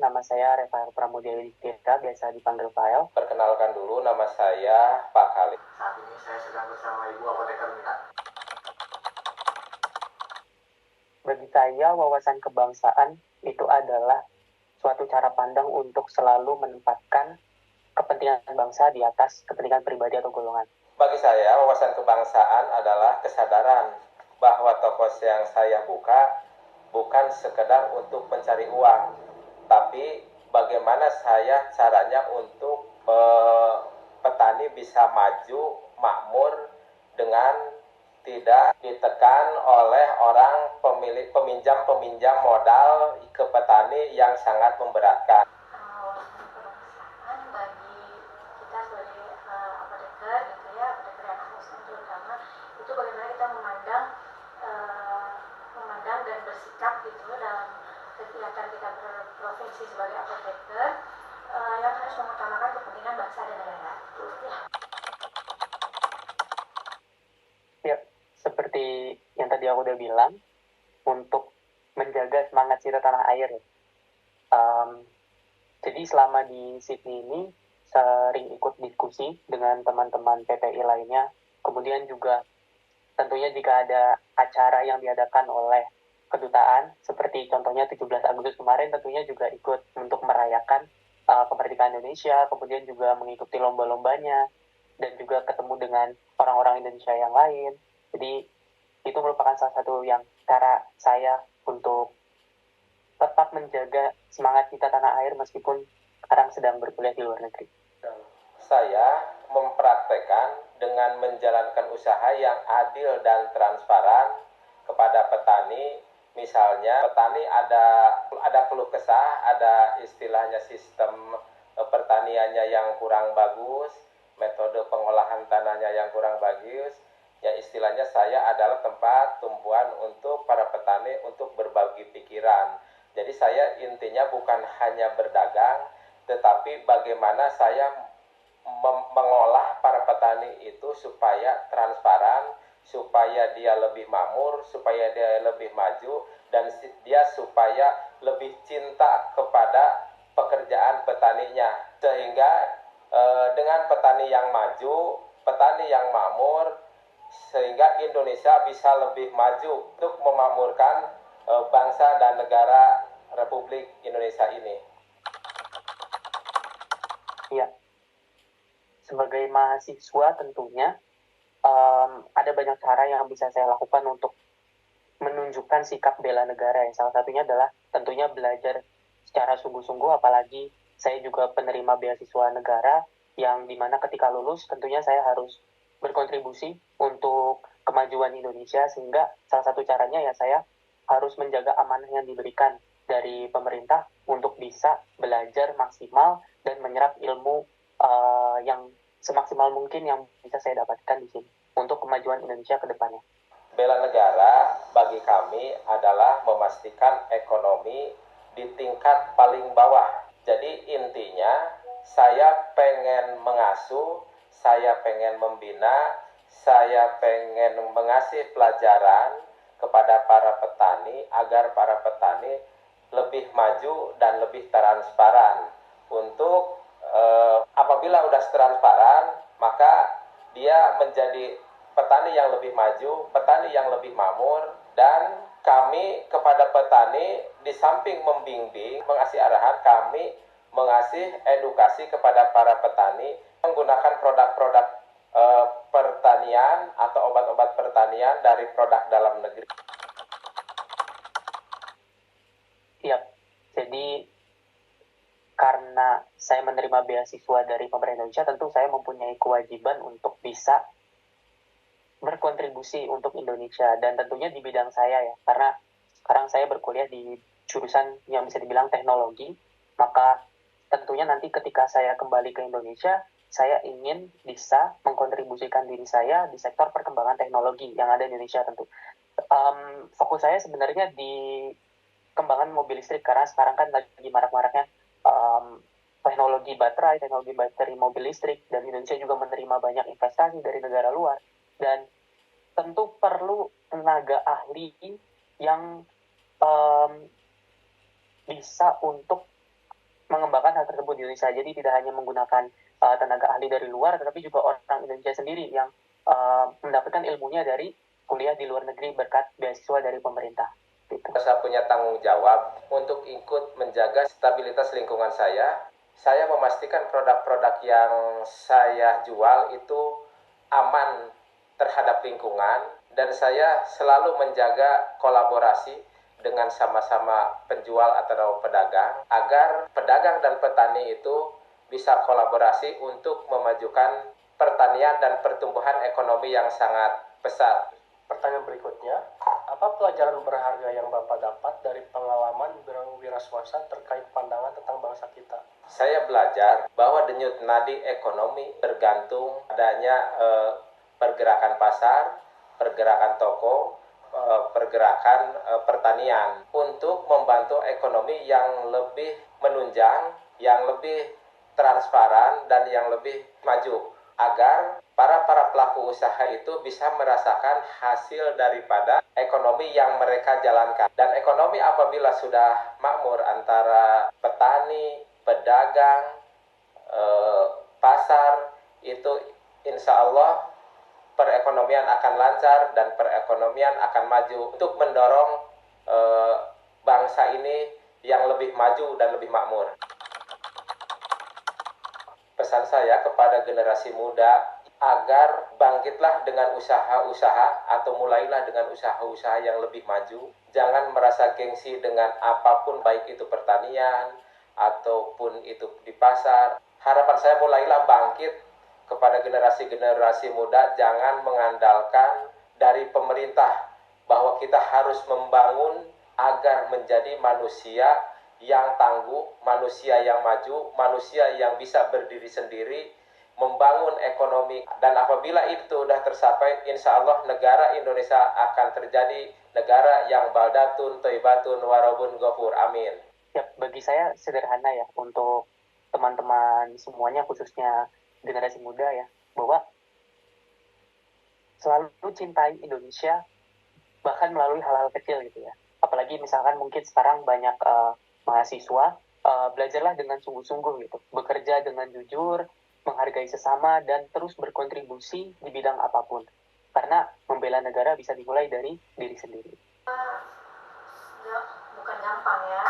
nama saya Rafael Pramudia Yudhistira, biasa dipanggil Fael. Perkenalkan dulu, nama saya Pak Khalid. Saat ini saya sedang bersama Ibu Apoteker Mita. Bagi saya, wawasan kebangsaan itu adalah suatu cara pandang untuk selalu menempatkan kepentingan bangsa di atas kepentingan pribadi atau golongan. Bagi saya, wawasan kebangsaan adalah kesadaran bahwa toko yang saya buka bukan sekedar untuk mencari uang, tapi bagaimana saya caranya untuk petani bisa maju, makmur dengan tidak ditekan oleh orang peminjam modal ke petani yang sangat memberatkan. Wawasan kebangsaan bagi kita sebagai apoteker gitu ya, apoteker yang asing terutama, itu bagaimana kita memandang dan bersikap gitu dalam kegiatan kita berprofesi sebagai apoteker yang harus mengutamakan kepentingan bangsa dan negara. Ya, seperti yang tadi aku udah bilang, untuk menjaga semangat cinta tanah air. Jadi selama di Sydney ini sering ikut diskusi dengan teman-teman PPI lainnya. Kemudian juga tentunya jika ada acara yang diadakan oleh kedutaan, seperti contohnya 17 Agustus kemarin, tentunya juga ikut untuk merayakan kemerdekaan Indonesia, kemudian juga mengikuti lomba-lombanya, dan juga ketemu dengan orang-orang Indonesia yang lain. Jadi itu merupakan salah satu yang cara saya untuk tetap menjaga semangat kita tanah air meskipun sekarang sedang berkuliah di luar negeri. Saya mempraktekkan dengan menjalankan usaha yang adil dan transparan kepada petani. Misalnya petani ada keluh kesah, ada istilahnya sistem pertaniannya yang kurang bagus, metode pengolahan tanahnya yang kurang bagus. Ya istilahnya saya adalah tempat tumpuan untuk para petani untuk berbagi pikiran. Jadi saya intinya bukan hanya berdagang, tetapi bagaimana saya mengolah para petani itu supaya transparan, supaya dia lebih makmur, supaya dia lebih maju, dan dia supaya lebih cinta kepada pekerjaan petaninya. Sehingga dengan petani yang maju, petani yang makmur, sehingga Indonesia bisa lebih maju untuk memakmurkan bangsa dan negara Republik Indonesia ini. Ya, sebagai mahasiswa tentunya ada banyak cara yang bisa saya lakukan untuk menunjukkan sikap bela negara. Salah satunya adalah tentunya belajar secara sungguh-sungguh, apalagi saya juga penerima beasiswa negara yang dimana ketika lulus tentunya saya harus berkontribusi untuk kemajuan Indonesia, sehingga salah satu caranya ya saya harus menjaga amanah yang diberikan dari pemerintah untuk bisa belajar maksimal dan menyerap ilmu yang semaksimal mungkin yang bisa saya dapatkan di sini untuk kemajuan Indonesia ke depannya. Bela negara bagi kami adalah memastikan ekonomi di tingkat paling bawah. Jadi intinya saya pengen mengasuh, saya pengen membina, saya pengen mengasih pelajaran kepada para petani agar para petani lebih maju dan lebih transparan. Untuk apabila udah transparan, maka dia menjadi petani yang lebih maju, petani yang lebih makmur, dan kami kepada petani di samping membimbing, mengasih arahan, kami mengasih edukasi kepada para petani menggunakan produk-produk pertanian atau obat-obat pertanian dari produk dalam negeri. Siap. Jadi karena saya menerima beasiswa dari pemerintah Indonesia, tentu saya mempunyai kewajiban untuk bisa berkontribusi untuk Indonesia, dan tentunya di bidang saya ya, karena sekarang saya berkuliah di jurusan yang bisa dibilang teknologi, maka tentunya nanti ketika saya kembali ke Indonesia, saya ingin bisa mengkontribusikan diri saya di sektor perkembangan teknologi yang ada di Indonesia tentu. Fokus saya sebenarnya di kembangan mobil listrik, karena sekarang kan lagi marak-maraknya teknologi baterai mobil listrik, dan Indonesia juga menerima banyak investasi dari negara luar, dan tentu perlu tenaga ahli yang bisa untuk mengembangkan hal tersebut di Indonesia. Jadi tidak hanya menggunakan tenaga ahli dari luar, tetapi juga orang Indonesia sendiri yang mendapatkan ilmunya dari kuliah di luar negeri berkat beasiswa dari pemerintah. Gitu. Saya punya tanggung jawab untuk ikut menjaga stabilitas lingkungan saya. Saya memastikan produk-produk yang saya jual itu aman terhadap lingkungan, dan saya selalu menjaga kolaborasi dengan sama-sama penjual atau pedagang, agar pedagang dan petani itu bisa kolaborasi untuk memajukan pertanian dan pertumbuhan ekonomi yang sangat pesat. Pertanyaan berikutnya, apa pelajaran berharga yang Bapak dapat dari pengalaman berwira swasta terkait pandangan tentang bangsa kita? Saya belajar bahwa denyut nadi ekonomi tergantung adanya pergerakan pasar, pergerakan toko, pergerakan pertanian untuk membantu ekonomi yang lebih menunjang, yang lebih transparan, dan yang lebih maju, agar para pelaku usaha itu bisa merasakan hasil daripada ekonomi yang mereka jalankan. Dan ekonomi apabila sudah makmur antara petani, pedagang, pasar, itu insya Allah perekonomian akan lancar dan perekonomian akan maju untuk mendorong bangsa ini yang lebih maju dan lebih makmur. Pesan saya kepada generasi muda agar bangkitlah dengan usaha-usaha atau mulailah dengan usaha-usaha yang lebih maju. Jangan merasa gengsi dengan apapun, baik itu pertanian ataupun itu di pasar. Harapan saya mulailah bangkit kepada generasi-generasi muda, jangan mengandalkan dari pemerintah bahwa kita harus membangun agar menjadi manusia yang tangguh, manusia yang maju, manusia yang bisa berdiri sendiri, membangun ekonomi. Dan apabila itu sudah tercapai, insya Allah negara Indonesia akan terjadi negara yang baldatun, toibatun, warabun, gofur. Amin. Ya, bagi saya sederhana ya, untuk teman-teman semuanya, khususnya generasi muda ya, bahwa selalu cintai Indonesia, bahkan melalui hal-hal kecil gitu ya. Apalagi misalkan mungkin sekarang banyak mahasiswa, belajarlah dengan sungguh-sungguh gitu, bekerja dengan jujur, menghargai sesama, dan terus berkontribusi di bidang apapun. Karena membela negara bisa dimulai dari diri sendiri. Bukan gampang ya,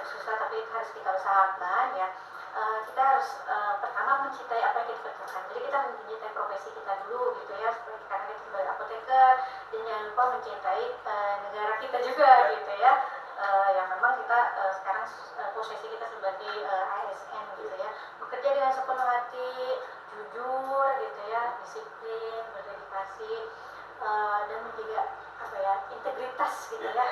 susah, tapi harus kita usahakan ya. Kita harus pertama mencintai apa yang kita kerjakan. Jadi kita mencintai profesi kita dulu gitu ya, karena kita sebagai apoteker, dan jangan lupa mencintai negara kita juga gitu ya. Yang memang kita sekarang posisi kita sebagai ASN gitu ya, bekerja dengan sepenuh hati, jujur gitu ya, disiplin, berdedikasi, dan menjaga integritas gitu ya,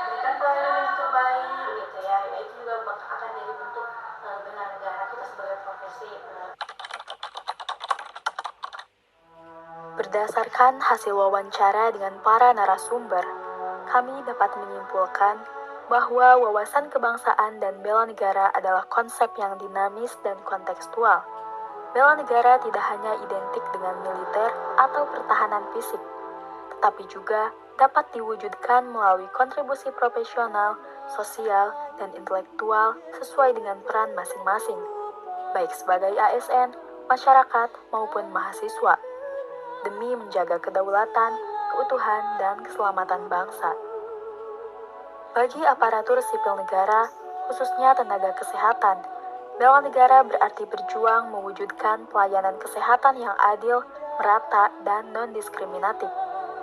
berikan pelayanan yang terbaik gitu ya. Itu juga akan jadi bentuk bela negara kita sebagai profesi. Berdasarkan hasil wawancara dengan para narasumber, kami dapat menyimpulkan bahwa wawasan kebangsaan dan bela negara adalah konsep yang dinamis dan kontekstual. Bela negara tidak hanya identik dengan militer atau pertahanan fisik, tetapi juga dapat diwujudkan melalui kontribusi profesional, sosial, dan intelektual sesuai dengan peran masing-masing, baik sebagai ASN, masyarakat, maupun mahasiswa, demi menjaga kedaulatan, keutuhan, dan keselamatan bangsa. Bagi aparatur sipil negara, khususnya tenaga kesehatan, bela negara berarti berjuang mewujudkan pelayanan kesehatan yang adil, merata, dan non-diskriminatif.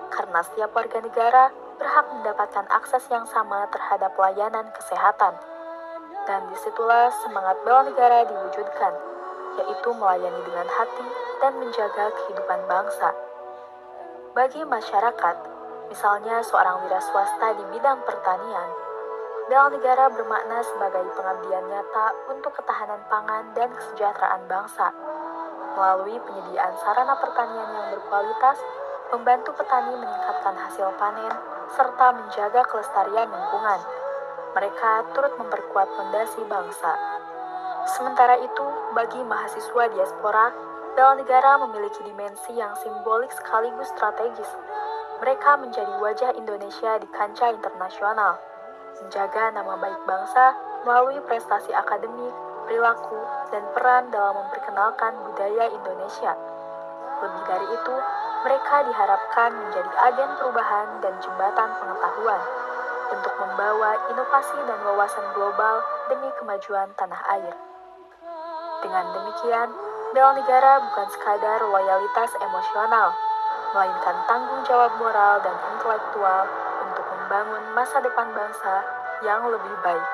Karena setiap warga negara berhak mendapatkan akses yang sama terhadap pelayanan kesehatan. Dan disitulah semangat bela negara diwujudkan, yaitu melayani dengan hati dan menjaga kehidupan bangsa. Bagi masyarakat, misalnya seorang wira swasta di bidang pertanian, bela negara bermakna sebagai pengabdian nyata untuk ketahanan pangan dan kesejahteraan bangsa. Melalui penyediaan sarana pertanian yang berkualitas, membantu petani meningkatkan hasil panen, serta menjaga kelestarian lingkungan. Mereka turut memperkuat fondasi bangsa. Sementara itu, bagi mahasiswa diaspora, bela negara memiliki dimensi yang simbolik sekaligus strategis. Mereka menjadi wajah Indonesia di kancah internasional, menjaga nama baik bangsa melalui prestasi akademik, perilaku, dan peran dalam memperkenalkan budaya Indonesia. Lebih dari itu, mereka diharapkan menjadi agen perubahan dan jembatan pengetahuan untuk membawa inovasi dan wawasan global demi kemajuan tanah air. Dengan demikian, bela negara bukan sekadar loyalitas emosional, melainkan tanggung jawab moral dan intelektual untuk membangun masa depan bangsa yang lebih baik.